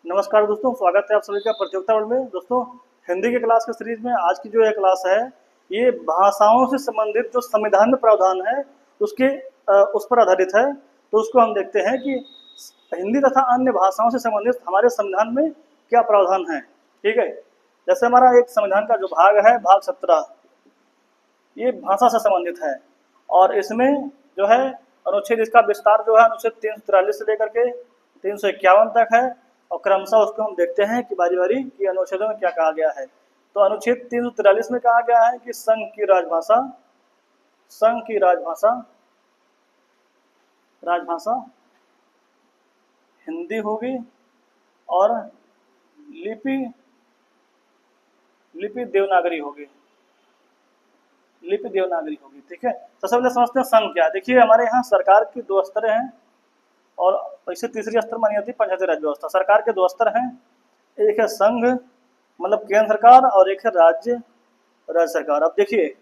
नमस्कार दोस्तों, स्वागत है आप सभी का प्रतियोगिता वर्ल्ड में। दोस्तों, हिंदी के क्लास के सीरीज में आज की जो यह क्लास है, ये भाषाओं से संबंधित जो संविधान में प्रावधान है उसके उस पर आधारित है। तो उसको हम देखते हैं कि हिंदी तथा अन्य भाषाओं से संबंधित हमारे संविधान में क्या प्रावधान है। ठीक है, जैसे हमारा एक संविधान का जो भाग है, भाग 17, ये भाषा से संबंधित है और इसमें जो है अनुच्छेद, इसका विस्तार जो है अनुच्छेद 343 से लेकर के 351 तक है और क्रमशः उसको हम देखते हैं कि बारी बारी कि अनुच्छेदों में क्या कहा गया है। तो अनुच्छेद 343 में कहा गया है कि संघ की राजभाषा हिंदी होगी और लिपि देवनागरी होगी। ठीक है, तो सबसे समझते हैं संघ क्या है। देखिए, हमारे यहाँ सरकार की 2 स्तर हैं और इसे तीसरी स्तर मानी जाती है पंचायती राज व्यवस्था। सरकार के 2 स्तर हैं, एक है संघ मतलब केंद्र सरकार और एक है राज्य सरकार। अब देखिए,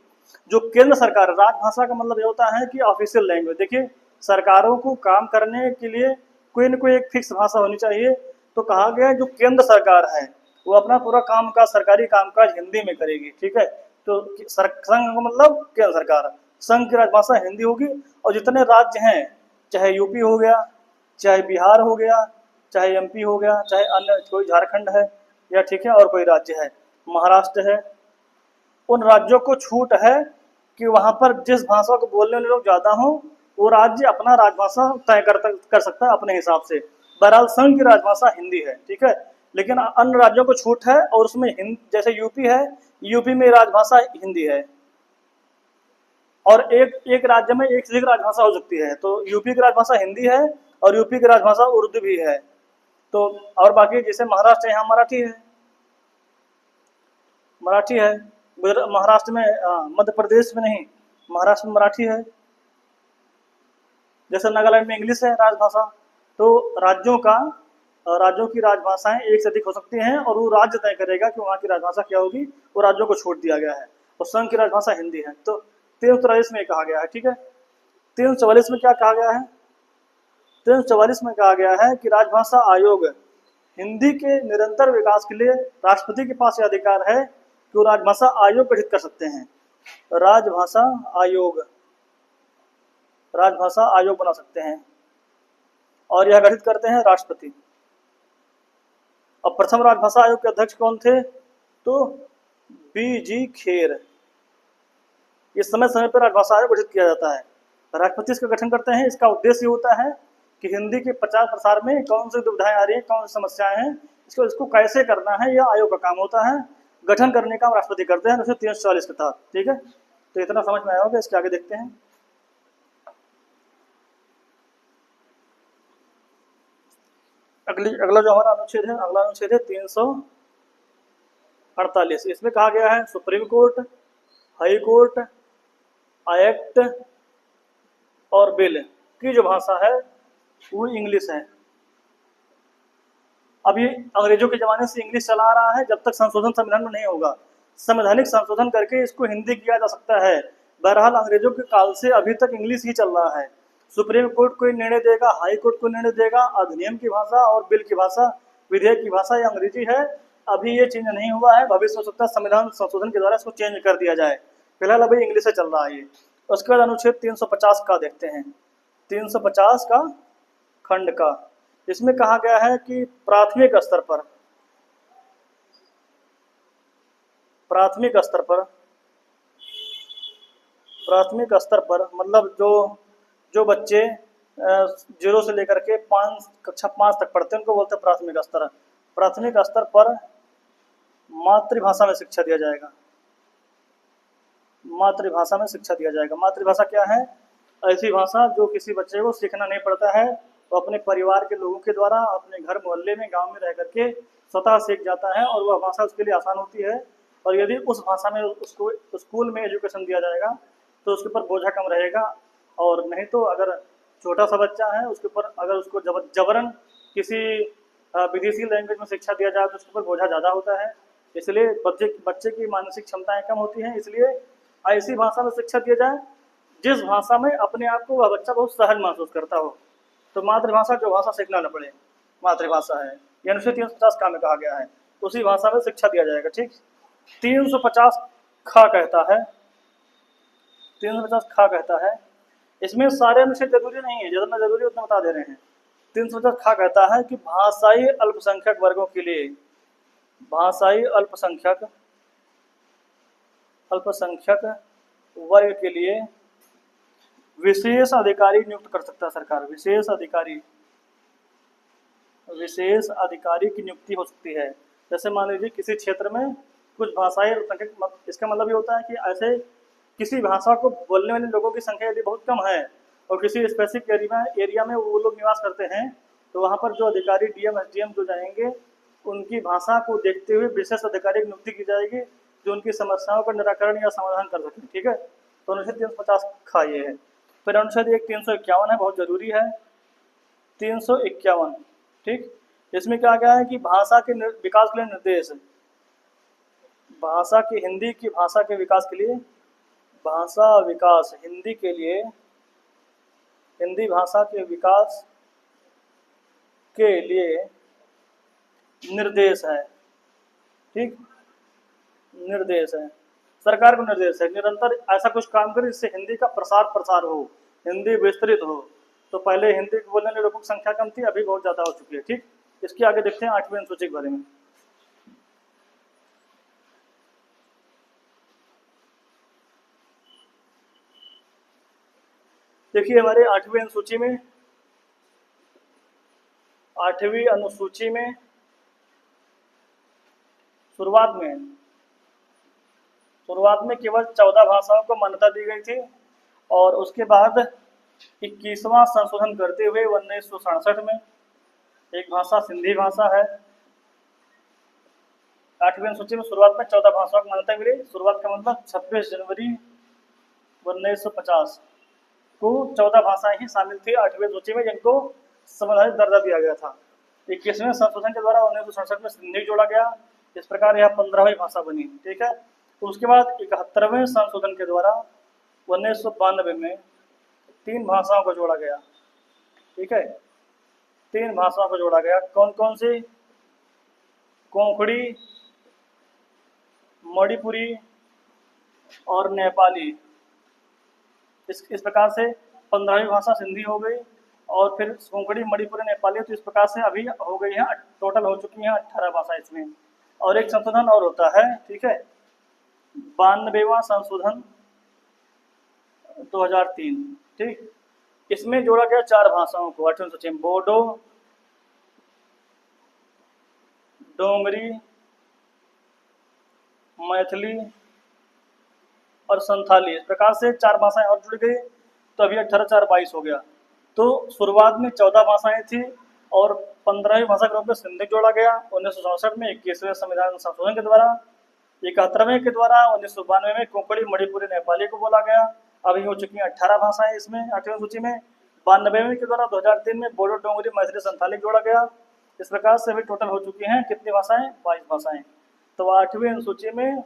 जो केंद्र सरकार, राजभाषा का मतलब ये होता है कि ऑफिशियल लैंग्वेज। देखिए, सरकारों को काम करने के लिए कोई न कोई एक फिक्स भाषा होनी चाहिए। तो कहा गया है जो केंद्र सरकार है वो अपना पूरा सरकारी कामकाज हिंदी में करेगी। ठीक है, तो संघ का मतलब केंद्र सरकार, संघ की राजभाषा हिंदी होगी और जितने राज्य हैं, चाहे यूपी हो गया, चाहे बिहार हो गया, चाहे एमपी हो गया, चाहे अन्य कोई झारखंड है या ठीक है और कोई राज्य है, महाराष्ट्र है, उन राज्यों को छूट है कि वहां पर जिस भाषा को बोलने वाले लोग ज्यादा हों वो राज्य अपना राजभाषा तय कर सकता है अपने हिसाब से। बहरहाल संघ की राजभाषा हिंदी है। ठीक है, लेकिन अन्य राज्यों को छूट है और उसमें जैसे यूपी है, यूपी में राजभाषा हिंदी है और एक राज्य में एक से एक राजभाषा हो सकती है। तो यूपी की राजभाषा हिंदी है और यूपी की राजभाषा उर्दू भी है। तो और बाकी जैसे महाराष्ट्र, यहाँ मराठी है, महाराष्ट्र में मध्य प्रदेश में नहीं, महाराष्ट्र में मराठी है, जैसे नागालैंड में इंग्लिश है राजभाषा। तो राज्यों की राजभाषाएं एक से अधिक हो सकती हैं और वो राज्य तय करेगा कि वहाँ की राजभाषा क्या होगी। वो राज्यों को छूट दिया गया है और संघ की राजभाषा हिंदी है। तो 343 में कहा गया है। ठीक है, 344 में क्या कहा गया है? 344 में कहा गया है कि राजभाषा आयोग हिंदी के निरंतर विकास के लिए राष्ट्रपति के पास यह अधिकार है कि वो राजभाषा आयोग गठित कर सकते हैं। राजभाषा आयोग बना सकते हैं और यह गठित करते हैं राष्ट्रपति। अब प्रथम राजभाषा आयोग के अध्यक्ष कौन थे? तो बीजी खेर। इस समय समय पर राजभाषा आयोग गठित किया जाता है, राष्ट्रपति इसका गठन करते हैं। इसका उद्देश्य होता है कि हिंदी के प्रचार प्रसार में कौन सी दुविधाएं आ रही हैं, कौन सी समस्याएं हैं, इसको कैसे करना है, यह आयोग का काम होता है। गठन करने का राष्ट्रपति करते हैं 340 के तहत। ठीक है, तो इतना समझ में आया होगा। इसके आगे देखते हैं। अगला जो हमारा अनुच्छेद है, अगला अनुच्छेद है 348। इसमें कहा गया है supreme court, high court, act और बिल की जो भाषा है वो इंग्लिश है। अब ये अंग्रेजों के जमाने से इंग्लिश चला आ रहा है, जब तक संशोधन संविधान में नहीं होगा। संवैधानिक संशोधन करके इसको हिंदी किया जा सकता है। बहरहाल अंग्रेजों के काल से अभी तक इंग्लिश ही चल रहा है। सुप्रीम कोर्ट कोई निर्णय देगा, हाई कोर्ट को निर्णय देगा, अधिनियम की भाषा और बिल की भाषा, विधेयक की भाषा ये अंग्रेजी है। अभी ये चेंज नहीं हुआ है, भविष्य हो सकता है संविधान संशोधन के द्वारा इसको चेंज कर दिया जाए। फिलहाल अभी इंग्लिश से चल रहा है ये। उसके बाद अनुच्छेद 350 का देखते हैं। 350 का खंड का, इसमें कहा गया है कि प्राथमिक स्तर पर मतलब जो बच्चे 0 से लेकर के कक्षा 5 तक पढ़ते हैं उनको बोलते हैं प्राथमिक स्तर। प्राथमिक स्तर पर मातृभाषा में शिक्षा दिया जाएगा। मातृभाषा क्या है? ऐसी भाषा जो किसी बच्चे को सीखना नहीं पड़ता है, तो अपने परिवार के लोगों के द्वारा अपने घर मोहल्ले में, गांव में रह करके स्वतः सीख जाता है और वह भाषा उसके लिए आसान होती है। और यदि उस भाषा में उसको स्कूल में एजुकेशन दिया जाएगा तो उसके ऊपर बोझा कम रहेगा। और नहीं तो अगर छोटा सा बच्चा है उसके ऊपर अगर उसको जबरन किसी विदेशी लैंग्वेज में शिक्षा दिया जाए तो उसके ऊपर बोझा ज़्यादा होता है। इसलिए बच्चे की मानसिक क्षमताएं कम होती हैं। इसलिए ऐसी भाषा में शिक्षा दिया जाए जिस भाषा में अपने आप को वह बच्चा बहुत सहज महसूस करता हो। तो मातृभाषा जो भाषा सीखना न पड़े, मातृभाषा है। ये अनुच्छेद 350 का में कहा गया है, उसी भाषा में शिक्षा दिया जाएगा। ठीक, 350 खा कहता है, 350 खा कहता है, इसमें सारे अनुच्छेद जरूरी नहीं है, जितना जरूरी उतना बता दे रहे हैं। 350 खा कहता है कि भाषाई अल्पसंख्यक वर्गों के लिए, भाषाई अल्पसंख्यक वर्ग के लिए विशेष अधिकारी नियुक्त कर सकता है सरकार। विशेष अधिकारी की नियुक्ति हो सकती है। जैसे मान लीजिए किसी क्षेत्र में कुछ भाषाई अल्पसंख्यक, इसका मतलब ये होता है कि ऐसे किसी भाषा को बोलने वाले लोगों की संख्या यदि बहुत कम है और किसी स्पेसिफिक एरिया में वो लोग निवास करते हैं, तो वहाँ पर जो अधिकारी डीएम एसडीएम जो जाएंगे, उनकी भाषा को देखते हुए विशेष अधिकारी की नियुक्ति की जाएगी जो उनकी समस्याओं का निराकरण या समाधान कर सकें। ठीक है, तो अनुच्छेद 350 खा ये है। फिर अनुच्छेद 351 है, बहुत जरूरी है, 351। ठीक, इसमें क्या गया है कि भाषा के विकास के लिए निर्देश, भाषा की हिंदी की भाषा के विकास के लिए, भाषा विकास हिंदी के लिए, हिंदी भाषा के विकास के लिए निर्देश है। ठीक, निर्देश है, सरकार को निर्देश है निरंतर ऐसा कुछ काम करे जिससे हिंदी का प्रसार हो, हिंदी विस्तृत हो। तो पहले हिंदी बोलने वाले लोगों की संख्या कम थी, अभी बहुत ज़्यादा हो चुकी है। ठीक, इसके आगे देखते हैं 8वीं अनुसूची के बारे में। देखिए हमारे 8वीं अनुसूची में, 8वीं अनुसूची में शुरुआत में केवल 14 भाषाओं को मान्यता दी गई थी और उसके बाद 21वां संशोधन करते हुए 1967 में एक भाषा सिंधी भाषा है। 8वीं अनुसूची में शुरुआत में 14 भाषाओं को मान्यता मिली। शुरुआत का मतलब 26 जनवरी 1950 को 14 भाषाएं ही शामिल थी 8वीं अनुसूची में, जिनको संवैधानिक दर्जा दिया गया था। 21वें संशोधन के द्वारा 1967 में सिंधी जोड़ा गया, इस प्रकार यह 15वीं भाषा बनी। ठीक है, उसके बाद 71वें संशोधन के द्वारा 1992 में 3 भाषाओं को जोड़ा गया। ठीक है, 3 भाषाओं को जोड़ा गया। कौन कौन सी? कोंकणी, मणिपुरी और नेपाली। इस प्रकार से 15वीं भाषा सिंधी हो गई और फिर कोंकणी, मणिपुरी, नेपाली। तो इस प्रकार से अभी हो गई है, टोटल हो चुकी हैं 18 भाषा इसमें। और एक संशोधन और होता है, ठीक है, 92वां संशोधन 2003। ठीक, इसमें जोड़ा गया 4 भाषाओं को 8वीं अनुसूची में, बोडो, डोगरी, मैथिली और संथाली। इस प्रकार से 4 भाषाएं और जुड़ गई, तो अभी 18 4 22 हो गया। तो शुरुआत में 14 भाषाएं थी और 15वीं भाषा के रूप में सिंधी जोड़ा गया 1967 में 21वें संविधान संशोधन के द्वारा। 71वें के द्वारा 1992 में कोंकणी, मणिपुरी, नेपाली को बोला गया। अभी हो चुकी हैं 18 भाषाएं इसमें 8वीं अनुसूची में। 92वें के द्वारा 2003 में बोडो, डोगरी, मैथिली, संथाली जोड़ा गया। इस प्रकार से अभी टोटल हो चुकी हैं कितनी भाषाएं? 22 भाषाएं। तो 8वीं अनुसूची में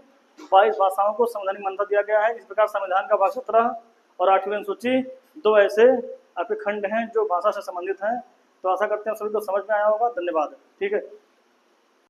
22 भाषाओं को संवैधानिक मान्यता दिया गया है। इस प्रकार संविधान का भाग 17 और 8वीं अनुसूची 2 ऐसे आपके खंड हैं जो भाषा से संबंधित हैं। तो आशा करते हैं सभी को समझ में आया होगा। धन्यवाद। ठीक है।